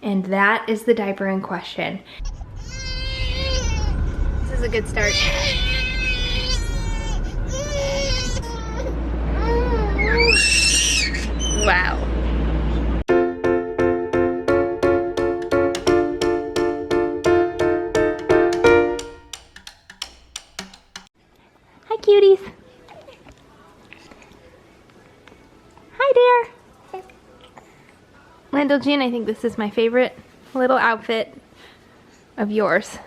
And that is the diaper in question. This is a good start. Wow. Hi, cuties. Hi there. Landell Jean, I think this is my favorite little outfit of yours.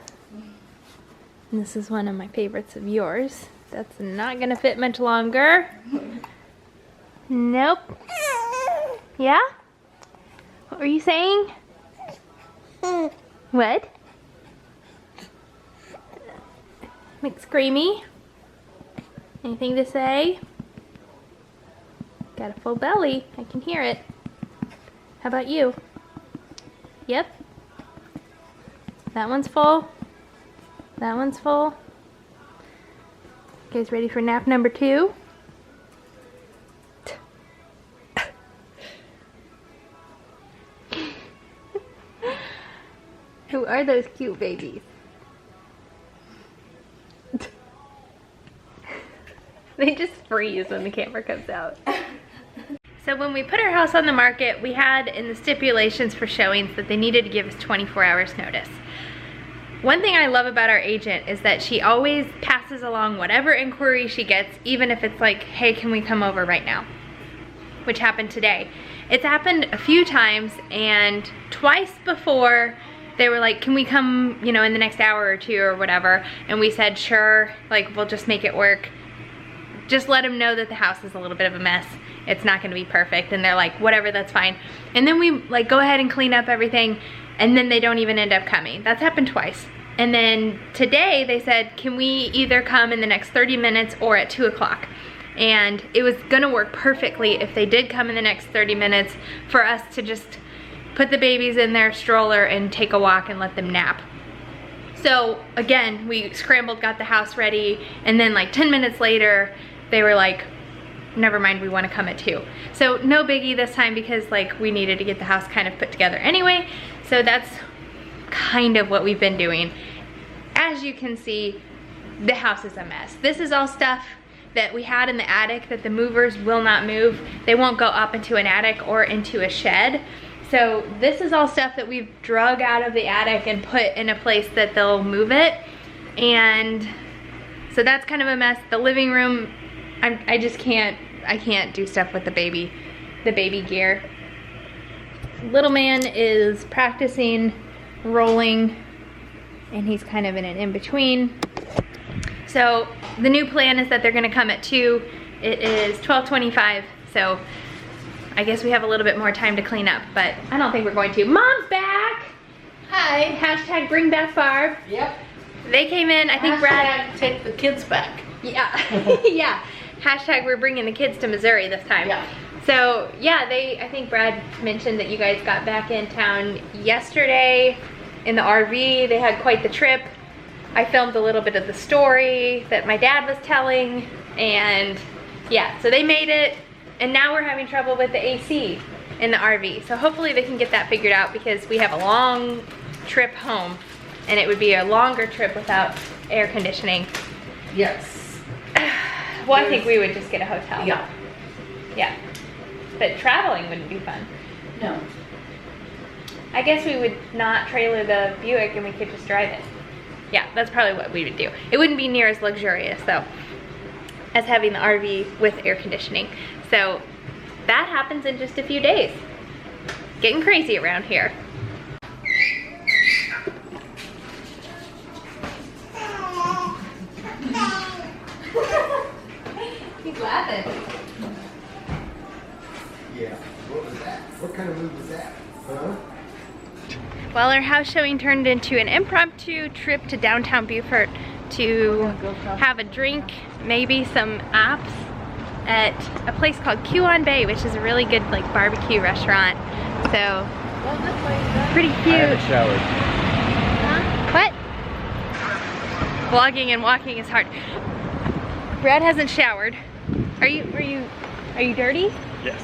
And this is one of my favorites of yours. That's not gonna fit much longer. Nope. Yeah? What were you saying? What? McScreamy? Anything to say? Got a full belly. I can hear it. How about you? Yep. That one's full. That one's full. You guys ready for nap number 2? Who are those cute babies? They just freeze when the camera comes out. So when we put our house on the market, we had in the stipulations for showings that they needed to give us 24 hours notice. One thing I love about our agent is that she always passes along whatever inquiry she gets, even if it's like, hey, can we come over right now? Which happened today. It's happened a few times, and twice before they were like, can we come, you know, in the next hour or 2 or whatever? And we said, sure, like, we'll just make it work. Just let them know that the house is a little bit of a mess. It's not gonna be perfect. And they're like, whatever, that's fine. And then we like go ahead and clean up everything, and then they don't even end up coming. That's happened twice. And then today they said, can we either come in the next 30 minutes or at 2 o'clock? And it was gonna work perfectly if they did come in the next 30 minutes for us to just put the babies in their stroller and take a walk and let them nap. So again, we scrambled, got the house ready, and then like 10 minutes later, they were like, never mind, we want to come at 2. So no biggie this time, because like we needed to get the house kind of put together anyway. So that's kind of what we've been doing. As you can see, the house is a mess. This is all stuff that we had in the attic that the movers will not move. They won't go up into an attic or into a shed. So this is all stuff that we've drug out of the attic and put in a place that they'll move it. And so that's kind of a mess. The living room, I just can't do stuff with the baby gear. Little man is practicing rolling, and he's kind of in an in-between. So the new plan is that they're gonna come at 2. It is 12:25, so I guess we have a little bit more time to clean up, but I don't think we're going to. Mom's back! Hi, hashtag bring back Barb. Yep. They came in, I think Brad. Take the kids back. Yeah, yeah. Hashtag we're bringing the kids to Missouri this time. Yeah. So yeah, I think Brad mentioned that you guys got back in town yesterday in the RV. They had quite the trip. I filmed a little bit of the story that my dad was telling, and yeah, so they made it, and now we're having trouble with the AC in the RV. So hopefully they can get that figured out, because we have a long trip home, and it would be a longer trip without air conditioning. Yes. Well, I think we would just get a hotel. Yeah. Yeah. But traveling wouldn't be fun. No. I guess we would not trailer the Buick and we could just drive it. Yeah, that's probably what we would do. It wouldn't be near as luxurious though as having the RV with air conditioning. So that happens in just a few days. Getting crazy around here. He's laughing. Yeah, what was that? What kind of move was that? Huh? Well, our house showing turned into an impromptu trip to downtown Beaufort to have a drink, maybe some apps at a place called Q-On Bay, which is a really good like barbecue restaurant. So, pretty cute. I haven't showered. Huh? What? Vlogging and walking is hard. Brad hasn't showered. Are you dirty? Yes.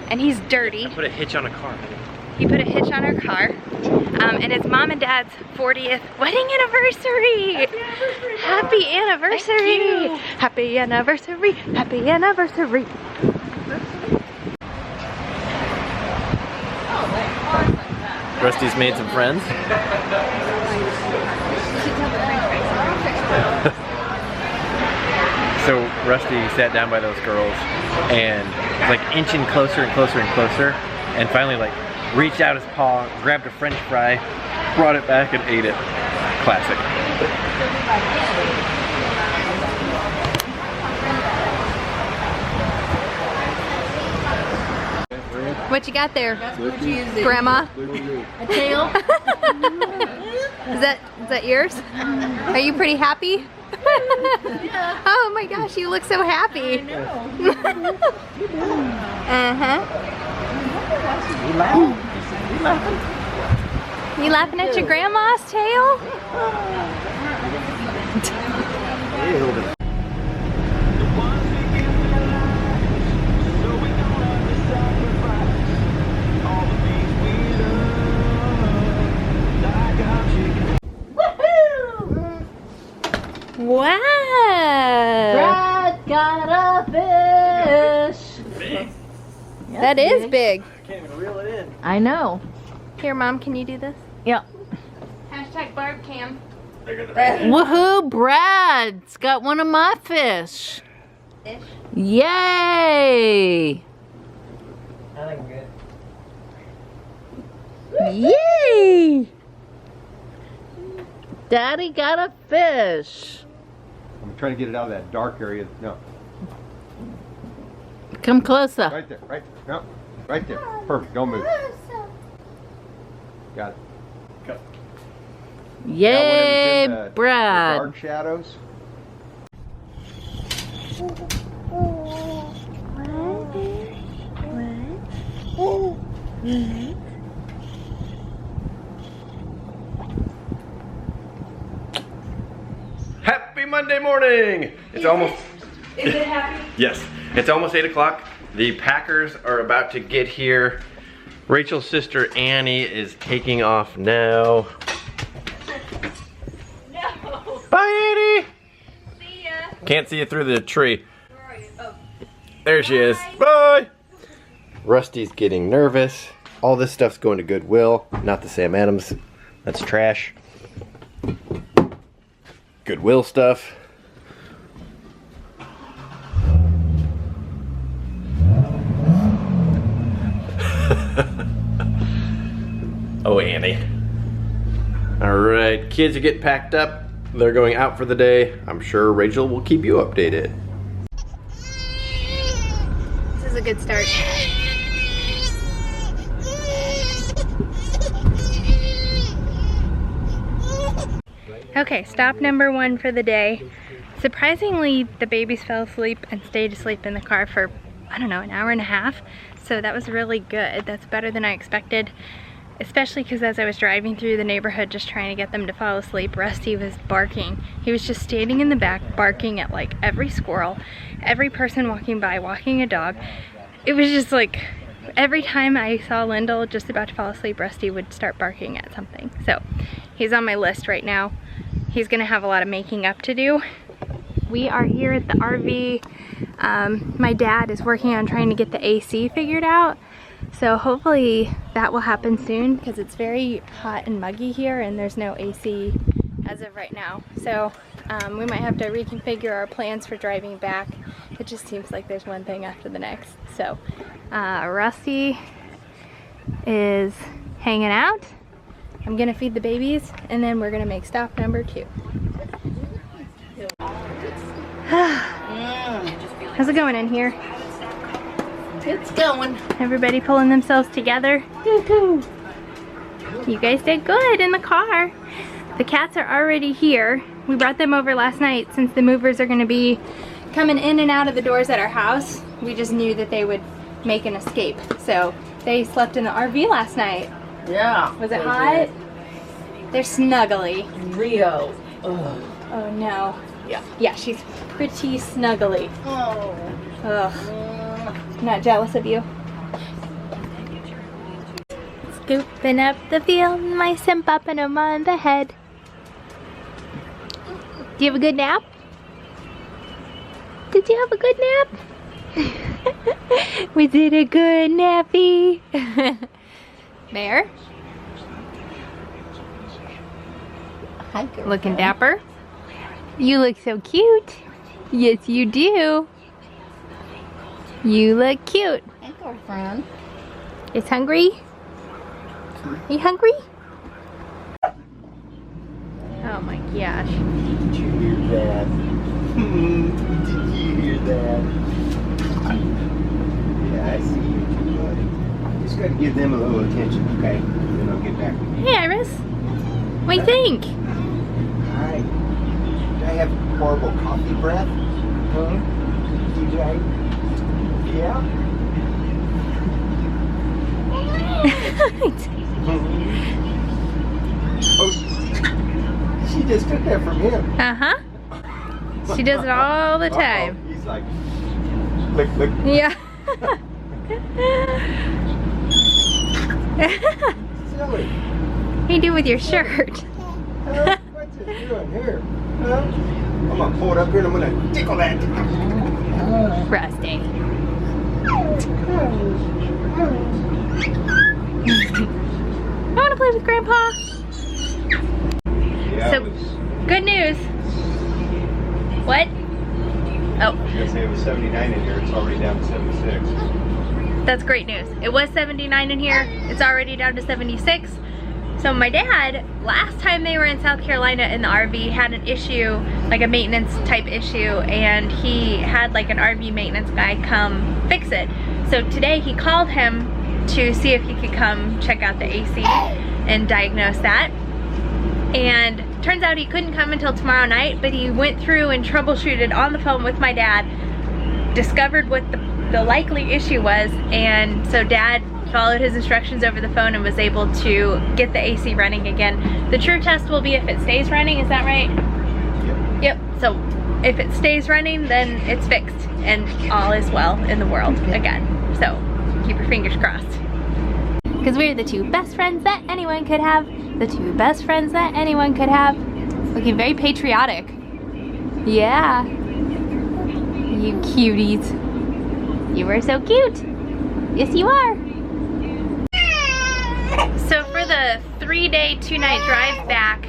And he's dirty. I put a hitch on a car. He put a hitch on our car. and it's Mom and Dad's 40th wedding anniversary. Happy anniversary. Happy anniversary. Happy anniversary. Rusty's made some friends. So Rusty sat down by those girls and was like inching closer and closer and closer, and finally like reached out his paw, grabbed a French fry, brought it back and ate it. Classic. What you got there, Grandma? A tail? Is that yours? Are you pretty happy? Oh my gosh, you look so happy. You laughing at your grandma's tail? Wow! Brad got a fish. Big. That is big. I can't even reel it in. I know. Here, Mom, can you do this? Yeah. Hashtag barb cam. Woohoo! Brad's got one of my fish. Fish? Yay! I think we're good. Yay! Daddy got a fish. I'm trying to get it out of that dark area. No, Come closer. right there, right there. No, right there. Perfect. Don't move. Got it. Go. Yay, Now, whatever's in the Brad. dark shadows. Happy Monday morning! It's almost... Is it happy? Yes, it's almost 8 o'clock. The Packers are about to get here. Rachel's sister Annie is taking off now. No. Bye, Annie! See ya. Can't see you through the tree. Where are you? Oh. There she is. Bye! Rusty's getting nervous. All this stuff's going to Goodwill, not the Sam Adams. That's trash. Goodwill stuff. Oh, Annie. All right, kids are getting packed up. They're going out for the day. I'm sure Rachel will keep you updated. This is a good start. Okay, stop number 1 for the day. Surprisingly, the babies fell asleep and stayed asleep in the car for, I don't know, an hour and a half. So that was really good. That's better than I expected. Especially because as I was driving through the neighborhood just trying to get them to fall asleep, Rusty was barking. He was just standing in the back barking at like every squirrel, every person walking by, walking a dog. It was just like, every time I saw Lyndall just about to fall asleep, Rusty would start barking at something. So he's on my list right now. He's gonna have a lot of making up to do. We are here at the RV. My dad is working on trying to get the AC figured out. So hopefully that will happen soon because it's very hot and muggy here and there's no AC as of right now. So we might have to reconfigure our plans for driving back. It just seems like there's one thing after the next. So Rusty is hanging out. I'm gonna feed the babies and then we're gonna make stop number 2. How's it going in here? It's going. Everybody pulling themselves together? You guys did good in the car. The cats are already here. We brought them over last night since the movers are gonna be coming in and out of the doors at our house. We just knew that they would make an escape. So they slept in the RV last night. Yeah. Was it hot? They're snuggly. Rio. Ugh. Oh no. Yeah. Yeah, she's pretty snuggly. Oh. Ugh. Not jealous of you. Scooping up the field, mice and popping them on the head. Do you have a good nap? Did you have a good nap? Was it a good nappy? Bear? Looking dapper? You look so cute. Yes, you do. You look cute. Hey, girlfriend. Is hungry? Are you hungry? Oh my gosh. Did you hear that? Did you hear that? Yeah, I see you too, buddy. Just gotta give them a little attention, okay? And then I'll get back with you. Hey, Iris. What do you think? Hi. Do I have horrible coffee breath? Huh? Do I? Yeah? Oh, she just took that from him. Uh-huh. She does it all the time. He's like, lick, lick. Yeah. Silly. What do you do with your shirt? Huh? What's it doing here? Huh? I'm gonna pull it up here and I'm gonna tickle that. Rusty. I want to play with Grandpa. Yeah, So, good news. What? Oh, I was gonna say it was 79 in here. It's already down to 76. that's great news. It was 79 in here. It's already down to 76. So my dad, last time they were in South Carolina in the RV, had an issue, like a maintenance type issue, and he had like an RV maintenance guy come fix it. So today he called him to see if he could come check out the AC and diagnose that. And turns out he couldn't come until tomorrow night, but he went through and troubleshooted on the phone with my dad, discovered what the likely issue was, and so Dad followed his instructions over the phone and was able to get the AC running again. The true test will be if it stays running, is that right? Yep. So if it stays running, then it's fixed and all is well in the world again. So keep your fingers crossed. Because we're the two best friends that anyone could have. The two best friends that anyone could have. Looking very patriotic. Yeah. You cuties. You are so cute. Yes, you are. So for the 3-day, 2-night drive back,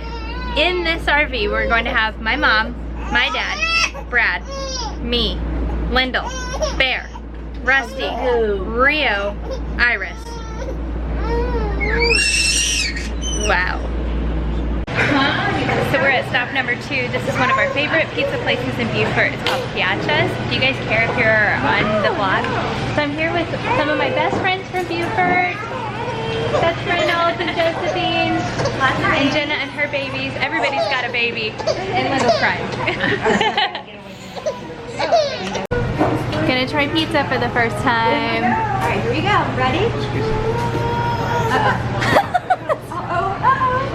in this RV, we're going to have my mom, my dad, Brad, me, Lyndall, Bear, Rusty, Rio, Iris. Wow. So we're at stop number 2. This is one of our favorite pizza places in Beaufort. It's called Piacha's. Do you guys care if you're on the vlog? So I'm here with some of my best friends from Beaufort. That's Reynolds and Josephine, and Jenna and her babies. Everybody's got a baby. And Lyndall's crying. Gonna try pizza for the first time. Alright, here we go. Ready?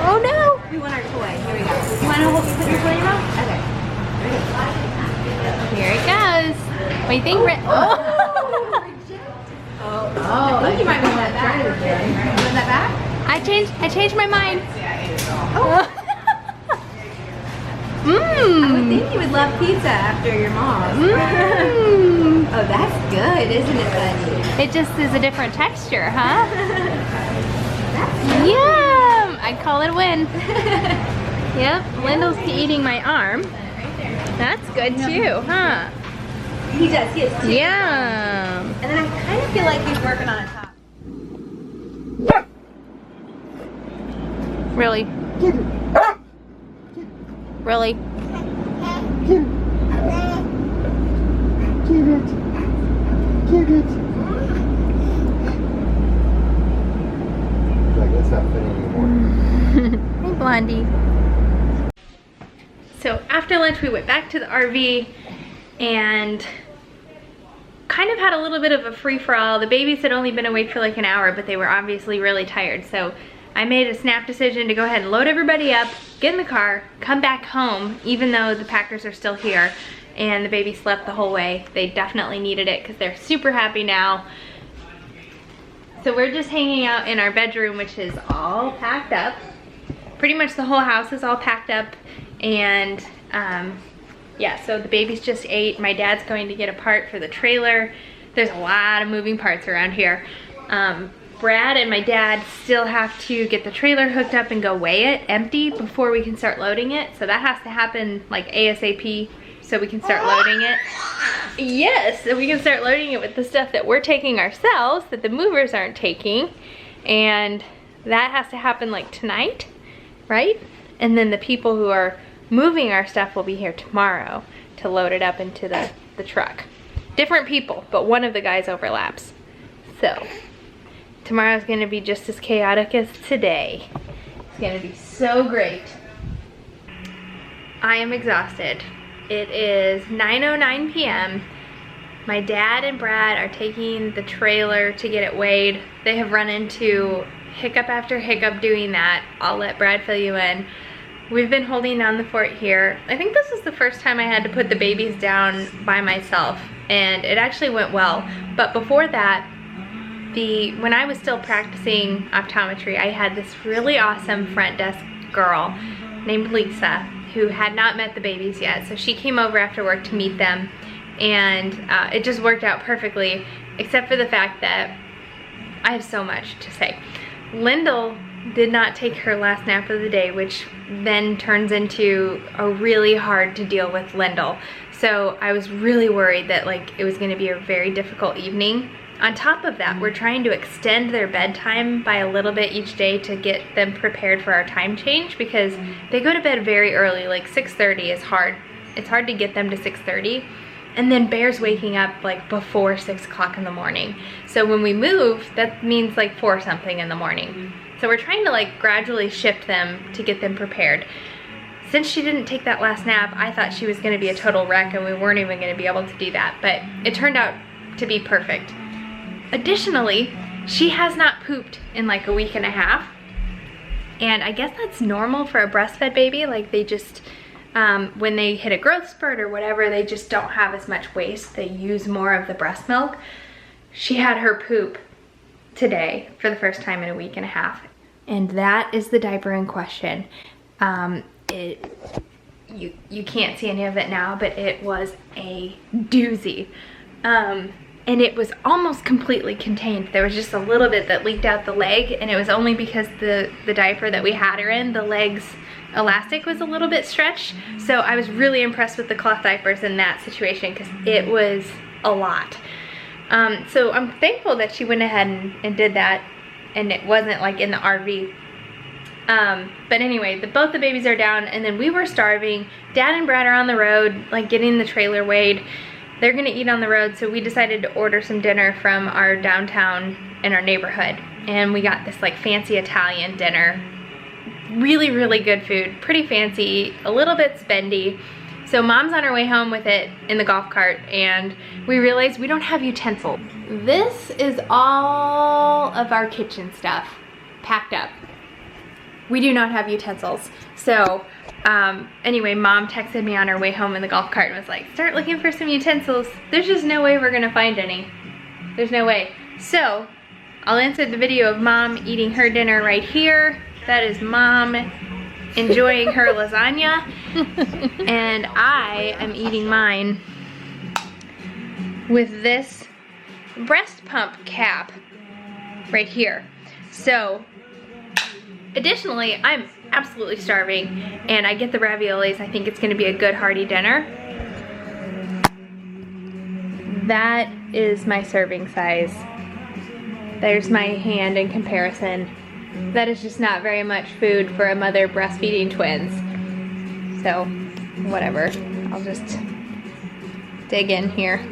Oh no! We want our toy. Here we go. You want to put your toy in your mouth? Okay. Here it goes. What do you think, Brent? Oh. I think you might want that back. You want that back? I changed my mind. Oh. I would Mmm. think you would love pizza after your mom. Mmm. Oh, that's good, isn't it, buddy? It just is a different texture, huh? That's good. Yum! I call it a win. Yep, Lyndall's eating my arm. That's good too, huh? He does, he is too. Yum! And then I kind of feel like he's working on a top. Really? Really? Get it. Like, that's not funny anymore. Hey, Blondie. So after lunch, we went back to the RV and kind of had a little bit of a free-for-all. The babies had only been awake for like an hour, but they were obviously really tired. So I made a snap decision to go ahead and load everybody up, get in the car, come back home, even though the Packers are still here, and the baby slept the whole way. They definitely needed it because they're super happy now. So we're just hanging out in our bedroom, which is all packed up. Pretty much the whole house is all packed up. And yeah, so the baby's just 8. My dad's going to get a part for the trailer. There's a lot of moving parts around here. Brad and my dad still have to get the trailer hooked up and go weigh it empty before we can start loading it. So that has to happen like ASAP so we can start loading it. Yes, so we can start loading it with the stuff that we're taking ourselves that the movers aren't taking. And that has to happen like tonight, right? And then the people who are moving our stuff will be here tomorrow to load it up into the truck. Different people, but one of the guys overlaps. So tomorrow's gonna be just as chaotic as today. It's gonna be so great. I am exhausted. It is 9:09 p.m. My dad and Brad are taking the trailer to get it weighed. They have run into hiccup after hiccup doing that. I'll let Brad fill you in. We've been holding down the fort here. I think this is the first time I had to put the babies down by myself, and it actually went well. But before that, when I was still practicing optometry, I had this really awesome front desk girl named Lisa who had not met the babies yet. So she came over after work to meet them, and it just worked out perfectly, except for the fact that I have so much to say. Lyndall did not take her last nap of the day, which then turns into a really hard to deal with Lyndall. So I was really worried that like it was gonna be a very difficult evening. On top of that, we're trying to extend their bedtime by a little bit each day to get them prepared for our time change, because they go to bed very early, like 6:30 is hard. It's hard to get them to 6:30. And then Bear's waking up like before 6 o'clock in the morning. So when we move, that means like 4 something in the morning. So we're trying to like gradually shift them to get them prepared. Since she didn't take that last nap, I thought she was gonna be a total wreck and we weren't even gonna be able to do that, but it turned out to be perfect. Additionally, she has not pooped in like a week and a half. And I guess that's normal for a breastfed baby. Like they just, when they hit a growth spurt or whatever, they just don't have as much waste. They use more of the breast milk. She had her poop today for the first time in a week and a half. And that is the diaper in question. You can't see any of it now, but it was a doozy. And it was almost completely contained. There was just a little bit that leaked out the leg, and it was only because the diaper that we had her in, the leg's elastic was a little bit stretched. So I was really impressed with the cloth diapers in that situation because it was a lot. So I'm thankful that she went ahead and did that, and it wasn't like in the RV. But anyway, both the babies are down, and then we were starving. Dad and Brad are on the road, like getting the trailer weighed. They're gonna eat on the road, so we decided to order some dinner from our downtown in our neighborhood. And we got this like fancy Italian dinner. Really, really good food, pretty fancy, a little bit spendy. So Mom's on her way home with it in the golf cart, and we realized we don't have utensils. This is all of our kitchen stuff packed up. We do not have utensils. So anyway, Mom texted me on her way home in the golf cart and was like, start looking for some utensils. There's just no way we're gonna find any. There's no way. So I'll insert the video of Mom eating her dinner right here. That is Mom enjoying her lasagna. And I am eating mine with this breast pump cap right here. So additionally, I'm absolutely starving, and I get the raviolis. I think it's gonna be a good hearty dinner. That is my serving size. There's my hand in comparison. That is just not very much food for a mother breastfeeding twins. So, whatever. I'll just dig in here.